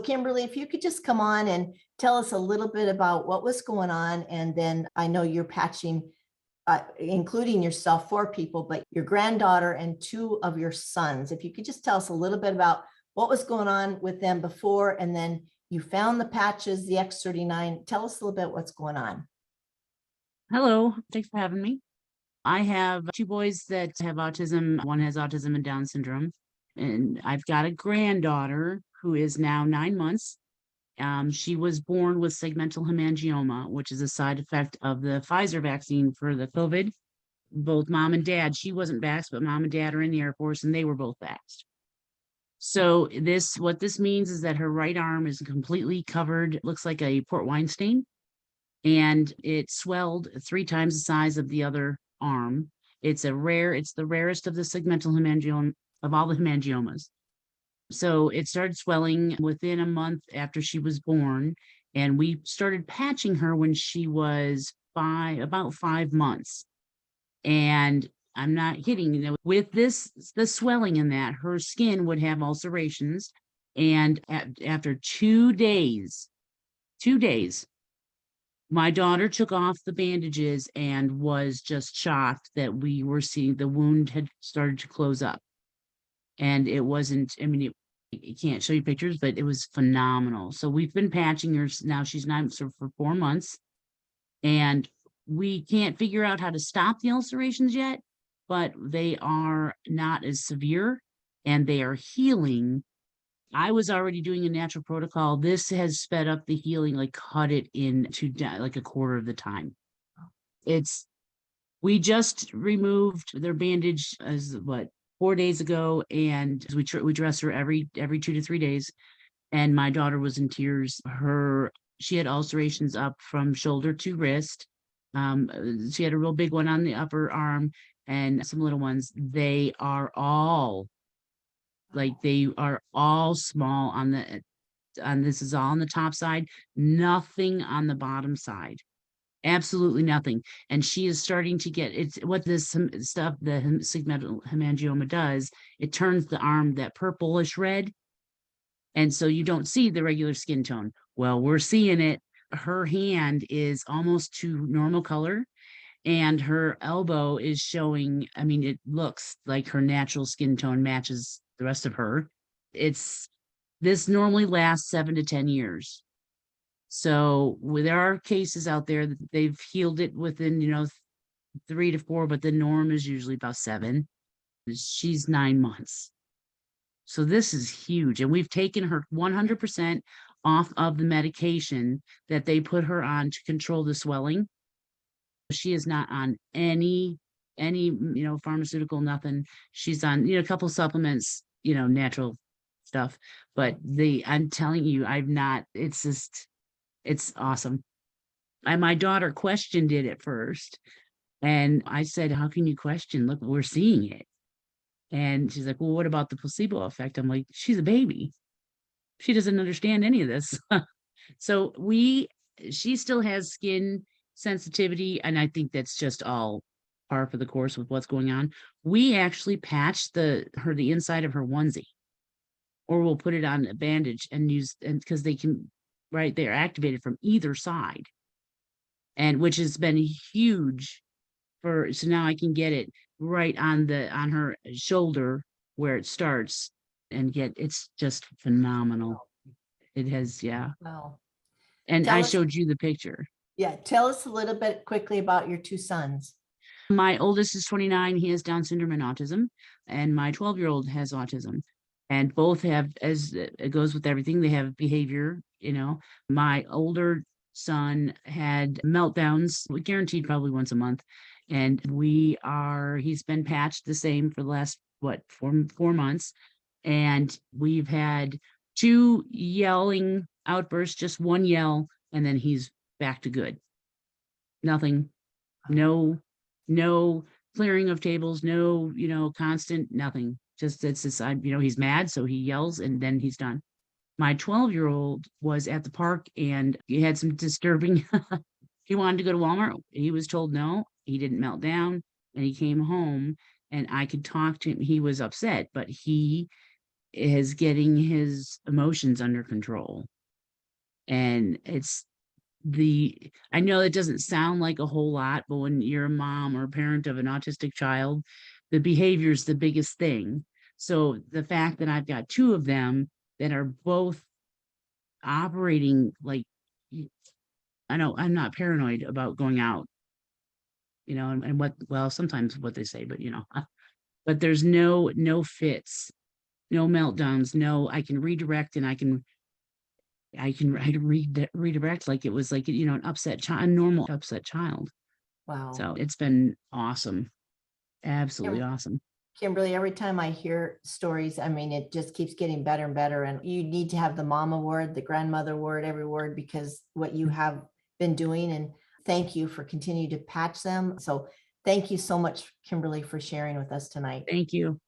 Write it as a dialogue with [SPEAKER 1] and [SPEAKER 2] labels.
[SPEAKER 1] Kimberly, if you could just come on and tell us a little bit about what was going on. And then I know you're patching, including yourself, 4 people, but your granddaughter and 2 of your sons. If you could just tell us a little bit about what was going on with them before, and then you found the patches, the X39. Tell us a little bit what's going on.
[SPEAKER 2] Hello, thanks for having me. I have 2 boys that have autism. One has autism and Down syndrome. And I've got a granddaughter who is now 9 months. She was born with segmental hemangioma, which is a side effect of the Pfizer vaccine for the COVID. Both mom and dad, she wasn't vaxxed, but mom and dad are in the Air Force and they were both vaxxed. So what this means is that her right arm is completely covered, looks like a port wine stain, and it swelled 3 times the size of the other arm. It's the rarest of the segmental hemangioma, of all the hemangiomas. So it started swelling within a month after she was born, and we started patching her when she was about 5 months. And I'm not kidding, with the swelling in that, her skin would have ulcerations. And after 2 days, my daughter took off the bandages and was just shocked that we were seeing the wound had started to close up. And it wasn't, I mean, I can't show you pictures, but it was phenomenal. So we've been patching her now. She's 9 for 4 months, and we can't figure out how to stop the ulcerations yet, but they are not as severe and they are healing. I was already doing a natural protocol. This has sped up the healing, like cut it into like a quarter of the time. We just removed their bandage 4 days ago, and we dress her every 2 to 3 days. And my daughter was in tears. She had ulcerations up from shoulder to wrist. She had a real big one on the upper arm and some little ones. They are all small this is all on the top side, nothing on the bottom side. Absolutely nothing. And she is starting to get, it's what this stuff, the segmental hemangioma does, it turns the arm that purplish red. And so you don't see the regular skin tone. Well, we're seeing it. Her hand is almost to normal color, and her elbow is showing, I mean, it looks like her natural skin tone matches the rest of her. This normally lasts 7 to 10 years. So there are cases out there that they've healed it within, 3 to 4, but the norm is usually about 7. She's 9 months. So this is huge. And we've taken her 100% off of the medication that they put her on to control the swelling. She is not on any, pharmaceutical, nothing. She's on, a couple supplements, natural stuff. But I'm telling you, it's awesome. And my daughter questioned it at first. And I said, how can you question? Look, we're seeing it. And she's like, well, what about the placebo effect? I'm like, she's a baby. She doesn't understand any of this. So she still has skin sensitivity. And I think that's just all par for the course with what's going on. We actually patched the inside of her onesie, or we'll put it on a bandage and because they can, right, they're activated from either side, and which has been huge so now I can get it right on her shoulder where it starts, and it's just phenomenal. It has, yeah.
[SPEAKER 1] Wow.
[SPEAKER 2] And I showed you the picture.
[SPEAKER 1] Yeah. Tell us a little bit quickly about your 2 sons.
[SPEAKER 2] My oldest is 29. He has Down syndrome and autism, and my 12-year-old has autism. And both have, as it goes with everything, they have behavior, My older son had meltdowns, guaranteed probably once a month. And he's been patched the same for the last, 4 months. And we've had 2 yelling outbursts, just 1 yell, and then he's back to good. Nothing, no clearing of tables, no, constant, nothing. Just he's mad, so he yells and then he's done. My 12-year-old was at the park and he had some disturbing, he wanted to go to Walmart. He was told no, he didn't melt down, and he came home and I could talk to him. He was upset, but he is getting his emotions under control. And I know it doesn't sound like a whole lot, but when you're a mom or a parent of an autistic child, the behavior is the biggest thing. So the fact that I've got two of them that are both operating like, I know I'm not paranoid about going out, and sometimes what they say, but but there's no fits, no meltdowns, no, I can redirect and I can redirect like it was like, an upset child, a normal upset child.
[SPEAKER 1] Wow.
[SPEAKER 2] So it's been awesome. Absolutely
[SPEAKER 1] Kim-
[SPEAKER 2] awesome.
[SPEAKER 1] Kimberly, every time I hear stories, I mean, it just keeps getting better and better. And you need to have the mama word, the grandmother word, every word, because what you have been doing. And thank you for continuing to patch them. So thank you so much, Kimberly, for sharing with us tonight.
[SPEAKER 2] Thank you.